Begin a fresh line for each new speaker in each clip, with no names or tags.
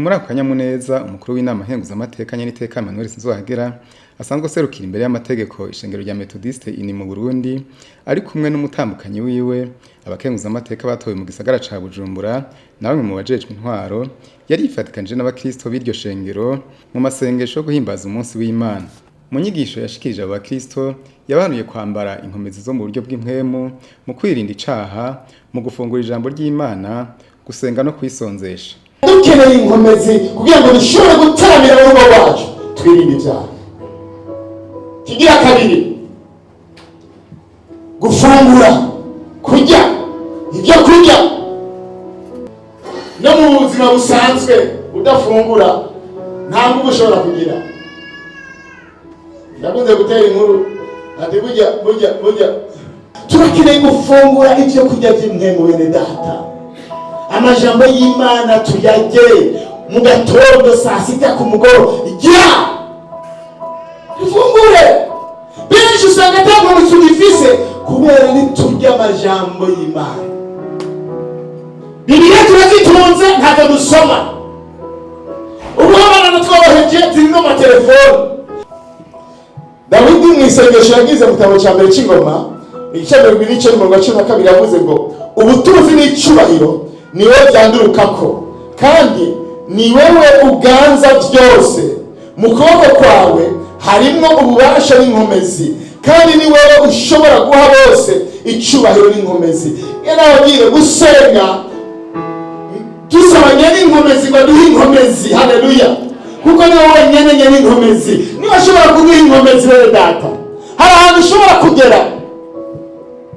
muri ako kanyamuneza umukuru w'inama nkenguzamateka nyeniteka Emmanuel Sinzohagera asanzwe aserukira imbere y'amategeko ishengero rya Methodiste ini mu Burundi ari kumwe n'umutambukanyi wiwe abakenguzamateka batowe mu gisagara ca Bujumbura na bamwe mu bajejwe intwaro yari yifatikanije n'abakristo b'iryo shengero mu masengesho yo guhimbaza umunsi w'Imana. Mu nyigisho yashikirije abo bakristo yabanuye kwambara inkomezi zo mu buryo bw'impwemu mu kwirinda icaha, mu gufungura ijambo ry'Imana, gusenga no kwisonzesha.
Dukeneye inkomezi kugira ngo dushobore gutaramira urugo rwacu twirinde ibyaha. Kigira kabiri, gufungura, kurya ibyo kurya. No mu buzima busanzwe udafungura nta nguvu ushobora kugira. Ndakunze gutera inkuru ati burya turakeneye gufungura ibyo kurya by'imwemu bene data. Amajambo y'Imana tuyage mu gatondo saa sita ku mugoroba. Ifungure benshi usanga atabwo tugifise kubera niturya amajambo y'Imana. Bibiliya turazitunze ntacyo dusoma. Ubwo abana twabaheje ziri no mu telefone. Dawidi mu isengesho yagize mu gitabo cya mbere cy'ingoma igice 2:12 yavuze ngo ubutunzi n'icubahiro ni wowe byandurukako kandi ni wowe uganza byose, mu kuboko kwawe harimo ububasha n'inkomezi, kandi ni wowe ushobora guha bose icubahiro n'inkomezi. Yarababwiye gusenga dusabanye n'inkomezi ngo duhe inkomezi. Haleluya! Kuko ni wowe nyene n'inkomezi, niba ushobora kuduha inkomezi bene data. Hari ahantu ushobora kugera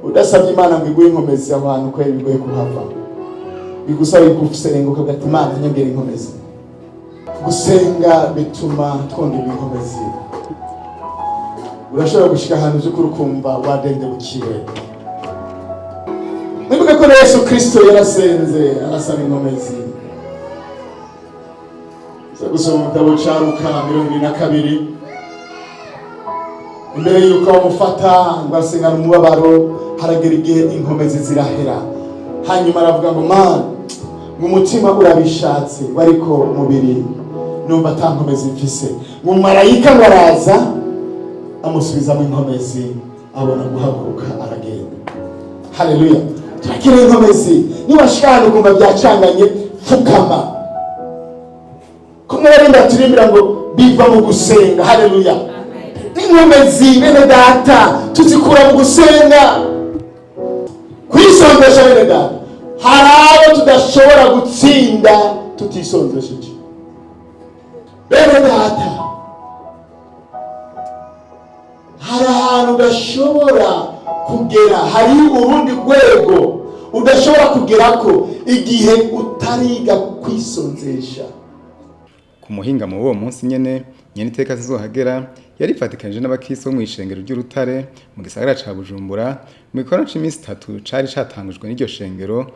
udasabye Imana ngo iguhe inkomezi, abantu kwera bigoye kuhava. Bigusaba gusenga ugati Imana nyongera inkomezi. Gusenga bituma twongera inkomezi. Urashobora gushika ahantu cyo kurukumva wadende bukiwe. Mwibuke ko Yesu Kristo yarasenze arasaba inkomezi. Gusoma mu gitabo cya Luka 22 imbere yuko bamufata ngo asengane umubabaro haragera igihe inkomezi zirahera. Hanyuma aravuga ngo Mana, mu mutima urabishatse ariko umubiri numva atankomezi mfise. Mu marayika baraza amusubizamo inkomezi, abona guhaguruka aragenda. Haleluya! Turakira inkomezi. Niba shaka ukumva byacanganye, fukama. Kumwe barinda turimbira ngo biva mu gusenga. Haleluya! Inkomezi bene data tuzikura mu gusenga. Kwisonzesha bene data, hari abo tudashobora gutsinda tutisonzesheje. Bene data, hari ahantu udashobora kugera, hari urundi rwego udashobora kugerako igihe utariga kwisonzesha.
Ku muhinga mu uwo munsi nyene nyeniteka Sinzohagera yari ifatikanije n'abakristo mu ishengero ry'Urutare mu gisagara ca Bujumbura mu gikorwa c'iminsi 3 cari catangujwe n'iryo shengero.